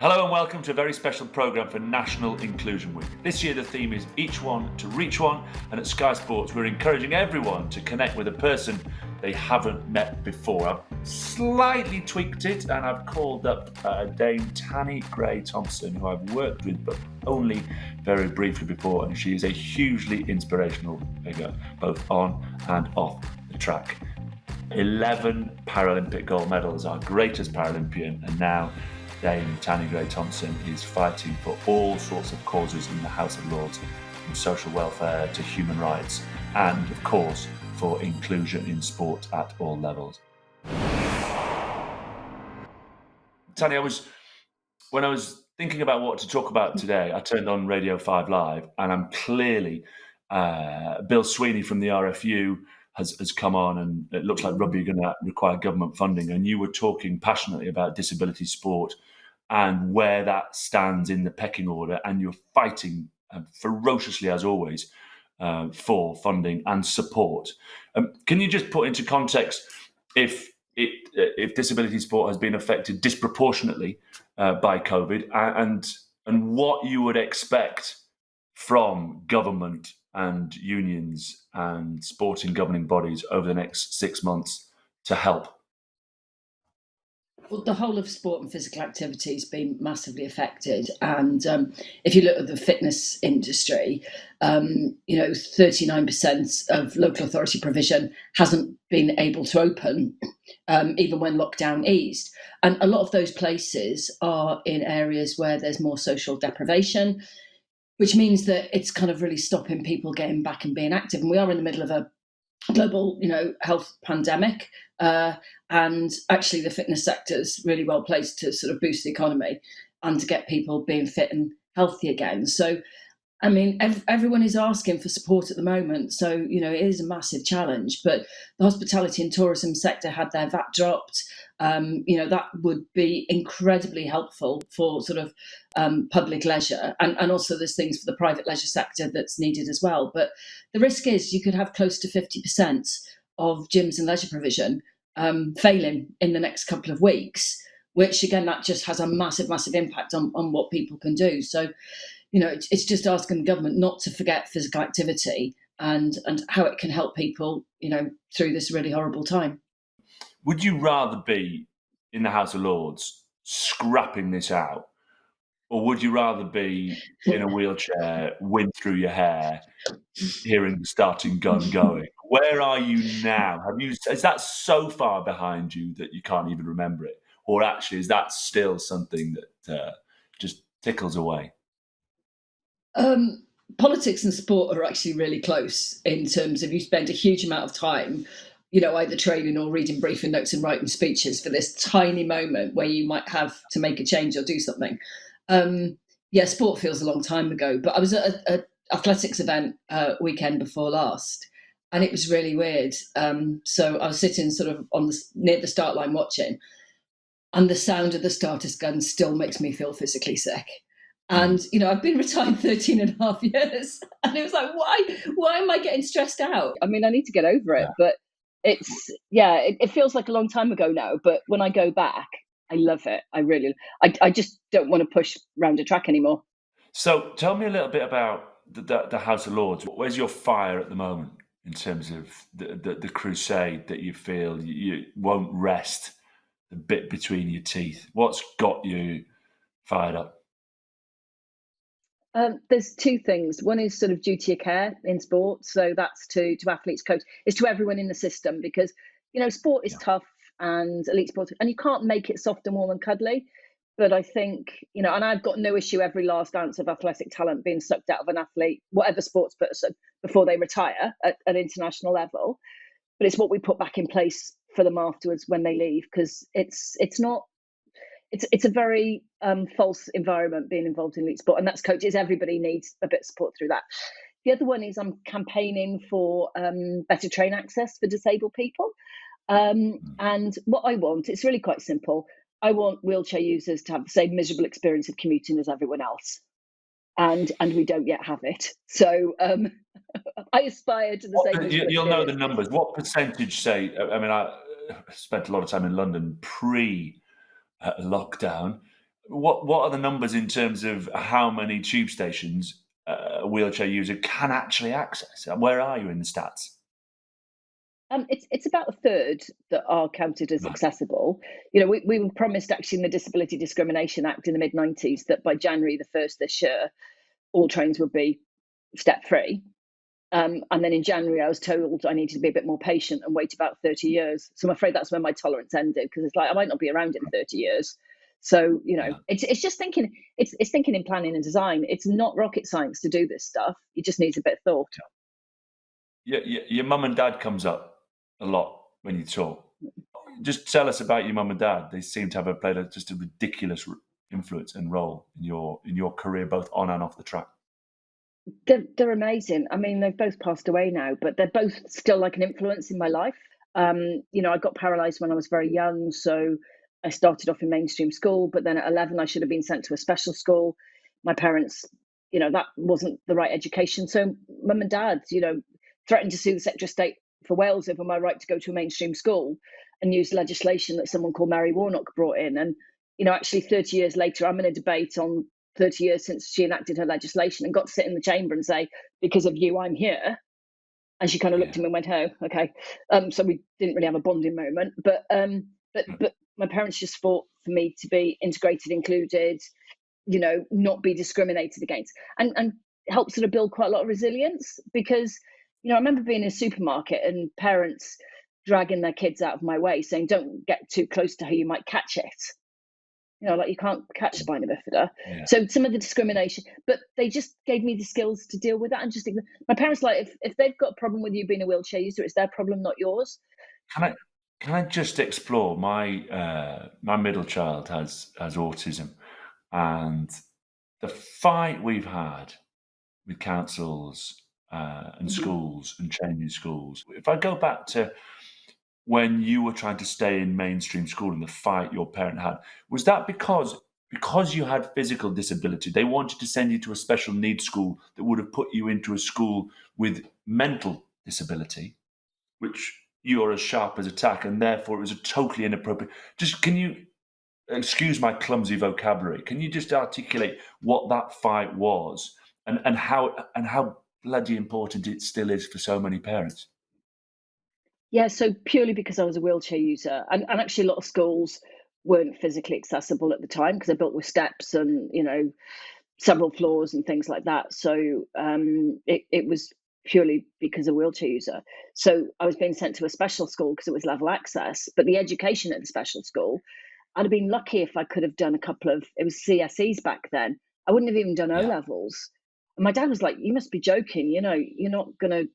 Hello and welcome to a very special programme for National Inclusion Week. This year the theme is Each One to Reach One, and at Sky Sports we're encouraging everyone to connect with a person they haven't met before. I've slightly tweaked it and I've called up Dame Tanni Grey-Thompson, who I've worked with but only very briefly before, and she is a hugely inspirational figure both on and off the track. 11 Paralympic gold medals, our greatest Paralympian, and now Dame Tanni Grey-Thompson is fighting for all sorts of causes in the House of Lords, from social welfare to human rights, and of course for inclusion in sport at all levels. Tanni, when I was thinking about what to talk about today, I turned on Radio 5 Live, and I'm clearly Bill Sweeney from the RFU has come on, and it looks like rugby are going to require government funding. And you were talking passionately about disability sport and where that stands in the pecking order, and you're fighting ferociously, as always, for funding and support. Can you just put into context if disability sport has been affected disproportionately by COVID, and what you would expect from government and unions and sporting governing bodies over the next 6 months to help? Well, the whole of sport and physical activity has been massively affected. And if you look at the fitness industry, 39% of local authority provision hasn't been able to open, even when lockdown eased. And a lot of those places are in areas where there's more social deprivation, which means that it's kind of really stopping people getting back and being active. And we are in the middle of a global, health pandemic. And actually the fitness sector is really well placed to sort of boost the economy and to get people being fit and healthy again. So, I mean, everyone is asking for support at the moment. So, it is a massive challenge, but the hospitality and tourism sector had their VAT dropped. That would be incredibly helpful for sort of public leisure. And also there's things for the private leisure sector that's needed as well. But the risk is you could have close to 50% of gyms and leisure provision failing in the next couple of weeks, which again, that just has a massive, massive impact on what people can do. So, it's just asking the government not to forget physical activity and how it can help people, through this really horrible time. Would you rather be in the House of Lords scrapping this out, or would you rather be in a wheelchair, wind through your hair, hearing the starting gun going? Where are you now? Is that so far behind you that you can't even remember it? Or actually, is that still something that just tickles away? Politics and sport are actually really close in terms of you spend a huge amount of time, either training or reading briefing notes and writing speeches for this tiny moment where you might have to make a change or do something. Sport feels a long time ago, but I was at an athletics event weekend before last, and it was really weird. So I was sitting sort of near the start line watching, and the sound of the starter's gun still makes me feel physically sick. And, I've been retired 13 and a half years. And it was like, why am I getting stressed out? I mean, I need to get over it. But it feels like a long time ago now. But when I go back, I love it. I just don't want to push round a track anymore. So tell me a little bit about the House of Lords. Where's your fire at the moment in terms of the crusade that you feel you won't rest the bit between your teeth? What's got you fired up? There's two things. One is sort of duty of care in sport. So that's to athletes, coach, it's to everyone in the system, because, sport is tough, and elite sport, and you can't make it soft and warm and cuddly. But I think, and I've got no issue every last ounce of athletic talent being sucked out of an athlete, whatever sports person, before they retire at an international level. But it's what we put back in place for them afterwards when they leave, because it's a very false environment being involved in elite sport, and that's coaches. Everybody needs a bit of support through that. The other one is I'm campaigning for better train access for disabled people. And what I want, it's really quite simple. I want wheelchair users to have the same miserable experience of commuting as everyone else. And we don't yet have it. So I aspire to the same miserable experience. You'll know the numbers. What percentage say, I mean, I spent a lot of time in London pre lockdown. What are the numbers in terms of how many tube stations a wheelchair user can actually access? Where are you in the stats? It's about a third that are counted as Right. accessible. You know, we were promised actually in the Disability Discrimination Act in the mid-90s that by January the 1st this year, all trains would be step free. And then in January, I was told I needed to be a bit more patient and wait about 30 years. So I'm afraid that's when my tolerance ended, because it's like I might not be around in 30 years. So Yeah. it's just thinking. It's thinking in planning and design. It's not rocket science to do this stuff. It just needs a bit of thought. Your mum and dad comes up a lot when you talk. Just tell us about your mum and dad. They seem to have played just a ridiculous influence and role in your career, both on and off the track. They're amazing. I mean, they've both passed away now, but they're both still like an influence in my life. I got paralysed when I was very young, so I started off in mainstream school, but then at 11, I should have been sent to a special school. My parents, that wasn't the right education. So mum and dad, threatened to sue the Secretary of State for Wales over my right to go to a mainstream school and used legislation that someone called Mary Warnock brought in. And, actually 30 years later, I'm in a debate on 30 years since she enacted her legislation and got to sit in the chamber and say, because of you, I'm here. And she kind of looked Yeah. at me and went, "Oh, okay." So we didn't really have a bonding moment, but my parents just fought for me to be integrated, included, not be discriminated against, and help sort of build quite a lot of resilience. Because I remember being in a supermarket and parents dragging their kids out of my way, saying, "Don't get too close to her, you might catch it." Like you can't catch spina bifida. Yeah. So some of the discrimination, but they just gave me the skills to deal with that. And just my parents, like, if they've got a problem with you being a wheelchair user, it's their problem, not yours. Can I just explore my middle child has autism, and the fight we've had with councils and Mhm. schools and changing schools. If I go back to when you were trying to stay in mainstream school and the fight your parent had, was that because you had physical disability, they wanted to send you to a special needs school that would have put you into a school with mental disability, which you're as sharp as a tack, and therefore it was a totally inappropriate. Just can you excuse my clumsy vocabulary? Can you just articulate what that fight was and how bloody important it still is for so many parents? Yeah, so purely because I was a wheelchair user, and actually a lot of schools weren't physically accessible at the time because they're built with steps and several floors and things like that. So it was purely because of wheelchair user. So I was being sent to a special school because it was level access, but the education at the special school, I'd have been lucky if I could have done a couple of, it was CSEs back then. I wouldn't have even done O Yeah, levels. And my dad was like, "You must be joking. You're not going to,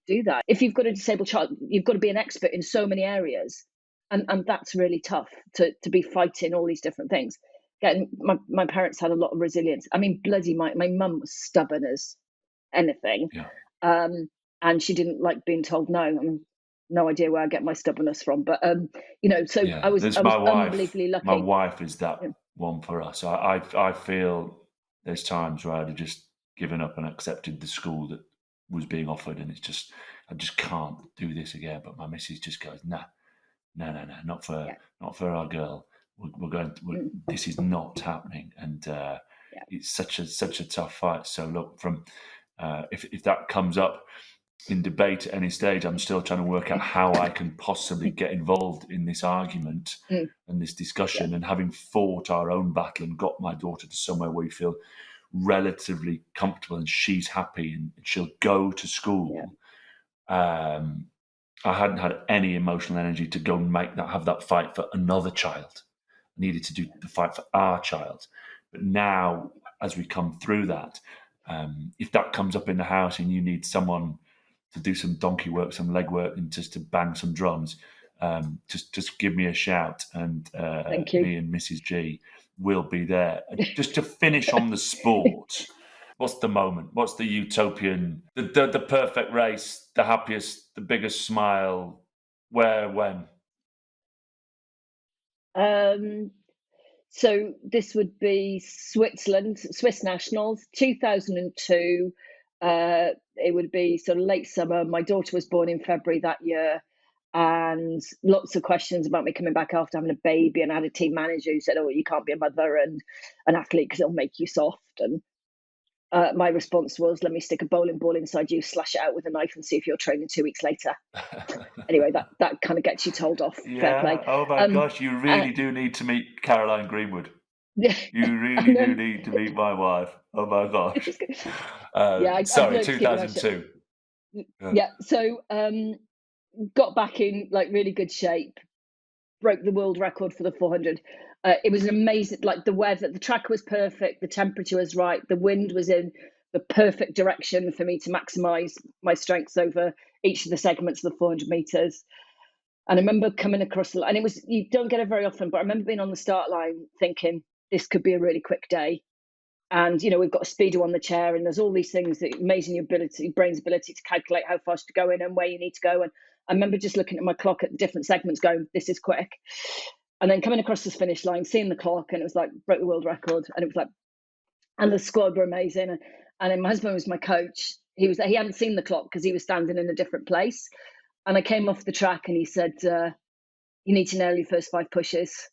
do that. If you've got a disabled child, you've got to be an expert in so many areas." And that's really tough to be fighting all these different things. Again, my parents had a lot of resilience. I mean, bloody, my mum was stubborn as anything. yeah, Um, and she didn't like being told no. I mean, no idea where I get my stubbornness from, but so I yeah. was There's I my was wife. unbelievably My lucky. wife is Yeah. that one for us. I feel there's times where I'd have just given up and accepted the school that was being offered, and it's just I just can't do this again. But my missus just goes, nah, no, no, no, Yeah. not for our girl. We're going. Mm. This is not happening, and Yeah. it's such a tough fight. So look, from if that comes up in debate at any stage, I'm still trying to work out how I can possibly get involved in this argument Mm. and this Yeah. discussion. And having fought our own battle and got my daughter to somewhere where we feel relatively comfortable and she's happy and she'll go to Yeah. school. Um, I hadn't had any emotional energy to go and have that fight for another child. I needed to do the fight for our child. But now, as we come through that, if that comes up in the house and you need someone to do some donkey work, some leg work, and just to bang some drums, just give me a shout, and Thank you. me and Mrs. G will be there. Just to finish on the sport, what's the moment? What's the utopian, the perfect race, the happiest, the biggest smile? Where, when? Um, so this would be Switzerland, Swiss Nationals, 2002. It would be sort of late summer. My daughter was born in February that year. and lots of questions about me coming back after having a baby. And I had a team manager who said, "Oh, you can't be a mother and an athlete because it'll make you soft." And my response was, "Let me stick a bowling ball inside you, slash it out with a knife, and see if you're training 2 weeks later." Anyway, that kind of gets you told off. Fair play. Oh my gosh, you really do need to meet Caroline Greenwood. You really do need to meet my wife. Oh my gosh. Sorry, 2002. Yeah. So got back in like really good shape, broke the world record for the 400. It was an amazing, like the weather, the track was perfect, the temperature was right, the wind was in the perfect direction for me to maximize my strengths over each of the segments of the 400 meters. And I remember coming across the line, and it was, you don't get it very often, but I remember being on the start line thinking, this could be a really quick day. And, you know, we've got a speedo on the chair, and there's all these things that amazing your brain's ability to calculate how fast to go in and where you need to go. And I remember just looking at my clock at the different segments going, this is quick. And then coming across this finish line, seeing the clock, and it was like, broke the world record. And it was like, and the squad were amazing. And then my husband was my coach. He hadn't seen the clock because he was standing in a different place. And I came off the track and he said, you need to nail your first 5 pushes.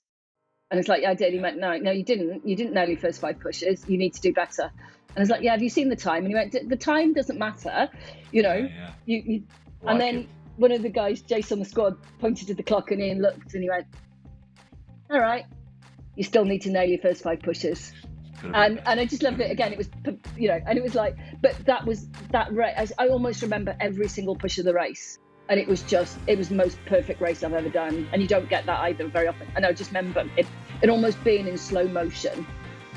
And it's like, yeah, I did. He went, no, you didn't. You didn't nail your first 5 pushes. You need to do better. And I was like, yeah, have you seen the time? And he went, the time doesn't matter, you know. You and then one of the guys, Jace on the squad, pointed to the clock and Ian looked and he went, all right, you still need to nail your first 5 pushes. And I just loved it. Again, it was, you know, and it was like, but that race, I almost remember every single push of the race. And it was the most perfect race I've ever done. And you don't get that either very often. And I just remember it almost being in slow motion,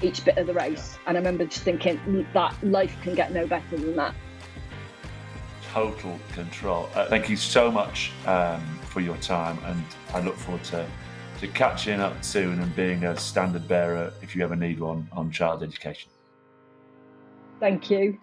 each bit of the race. And I remember just thinking that life can get no better than that. Total control. Thank you so much for your time. And I look forward to catching up soon and being a standard bearer, if you ever need one, on child education. Thank you.